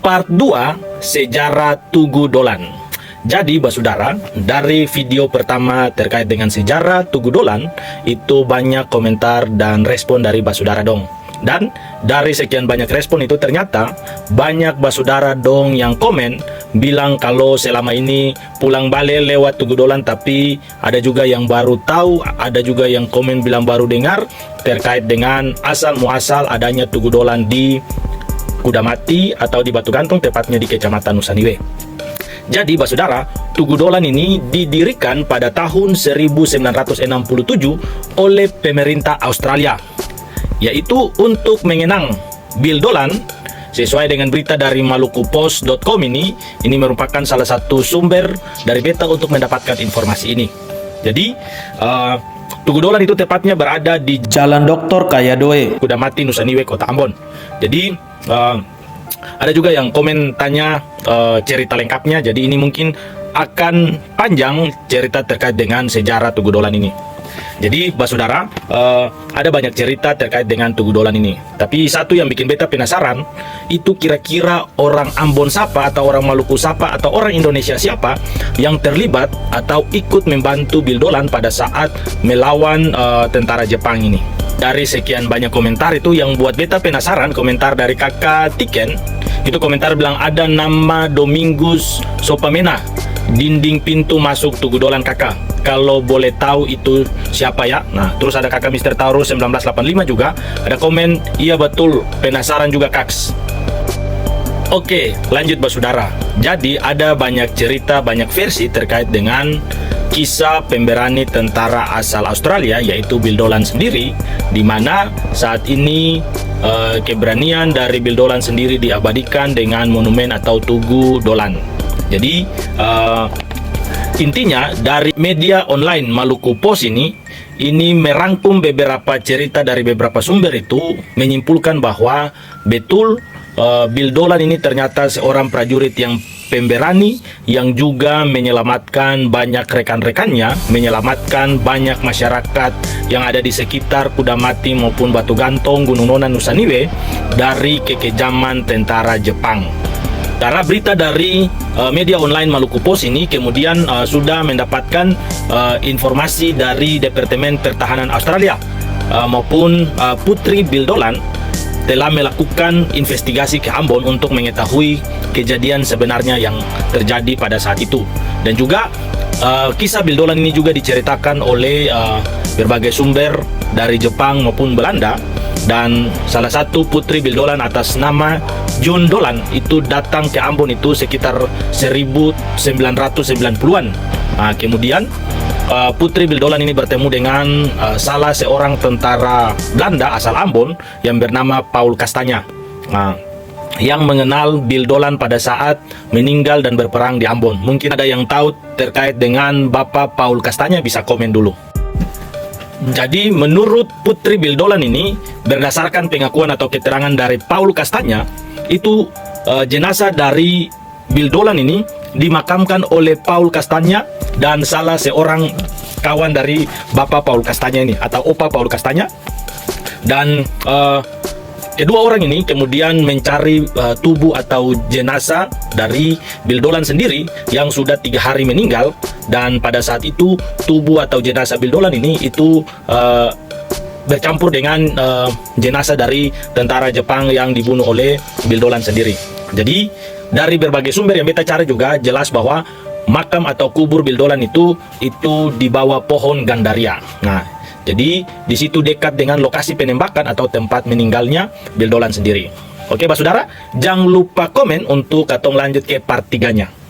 part 2 sejarah Tugu Dolan. Jadi basudara, dari video pertama terkait dengan sejarah Tugu Dolan itu banyak komentar dan respon dari basudara dong. Dan dari sekian banyak respon itu ternyata banyak basudara dong yang komen bilang kalau selama ini pulang balik lewat Tugu Dolan, tapi ada juga yang baru tahu, ada juga yang komen bilang baru dengar terkait dengan asal muasal adanya Tugu Dolan di Kudamati atau di Batu Gantong, tepatnya di Kecamatan Nusaniwe. Jadi basudara, Tugu Dolan ini didirikan pada tahun 1967 oleh pemerintah Australia, yaitu untuk mengenang Bill Dolan. Sesuai dengan berita dari malukupost.com ini merupakan salah satu sumber dari beta untuk mendapatkan informasi ini. Jadi Tugu Dolan itu tepatnya berada di Jalan Dr. Kayadoe, Kudamati, Nusaniwe, Kota Ambon. Jadi ada juga yang komen tanya cerita lengkapnya. Jadi ini mungkin akan panjang cerita terkait dengan sejarah Tugu Dolan ini. Jadi basudara, ada banyak cerita terkait dengan Tugu Dolan ini. Tapi satu yang bikin beta penasaran, itu kira-kira orang Ambon siapa, atau orang Maluku siapa, atau orang Indonesia siapa yang terlibat atau ikut membantu Bill Dolan pada saat melawan tentara Jepang ini. Dari sekian banyak komentar itu yang buat beta penasaran, komentar dari kakak Tiken, itu komentar bilang ada nama Domingus Sopamena, dinding pintu masuk Tugu Dolan kakak. Kalau boleh tahu itu siapa ya? Nah, terus ada kakak Mr. Taurus 1985 juga ada komen, iya betul, penasaran juga kaks. Oke, lanjut basudara. Jadi ada banyak cerita, banyak versi terkait dengan kisah pemberani tentara asal Australia, yaitu Bill Dolan sendiri, di mana saat ini keberanian dari Bill Dolan sendiri diabadikan dengan monumen atau Tugu Dolan. Jadi intinya dari media online Maluku Post ini merangkum beberapa cerita dari beberapa sumber itu menyimpulkan bahwa betul Bill Dolan ini ternyata seorang prajurit yang pemberani yang juga menyelamatkan banyak rekan-rekannya, menyelamatkan banyak masyarakat yang ada di sekitar Kudamati maupun Batu Gantong, Gunung Nonan, Nusaniwe dari kekejaman tentara Jepang. Karena berita dari media online Maluku Post ini kemudian sudah mendapatkan informasi dari Departemen Pertahanan Australia maupun Putri Bill Dolan telah melakukan investigasi ke Ambon untuk mengetahui kejadian sebenarnya yang terjadi pada saat itu. Dan juga kisah Bill Dolan ini juga diceritakan oleh berbagai sumber dari Jepang maupun Belanda. Dan salah satu putri Bill Dolan atas nama June Dolan itu datang ke Ambon itu sekitar 1990-an. Nah, kemudian putri Bill Dolan ini bertemu dengan salah seorang tentara Belanda asal Ambon yang bernama Paul Castagna, yang mengenal Bill Dolan pada saat meninggal dan berperang di Ambon. Mungkin ada yang tahu terkait dengan Bapak Paul Castagna, bisa komen dulu. Jadi menurut putri Bill Dolan ini, berdasarkan pengakuan atau keterangan dari Paul Castagna, itu jenazah dari Bill Dolan ini dimakamkan oleh Paul Castagna dan salah seorang kawan dari Bapak Paul Castagna ini atau Opa Paul Castagna. Dan kedua orang ini kemudian mencari tubuh atau jenazah dari Bill Dolan sendiri yang sudah 3 hari meninggal. Dan pada saat itu tubuh atau jenazah Bill Dolan ini itu bercampur dengan jenazah dari tentara Jepang yang dibunuh oleh Bill Dolan sendiri. Jadi dari berbagai sumber yang beta cari juga jelas bahwa makam atau kubur Bill Dolan itu di bawah pohon gandaria. Nah, jadi di situ dekat dengan lokasi penembakan atau tempat meninggalnya Bill Dolan sendiri. Oke basudara, jangan lupa komen untuk katong lanjut ke part 3-nya.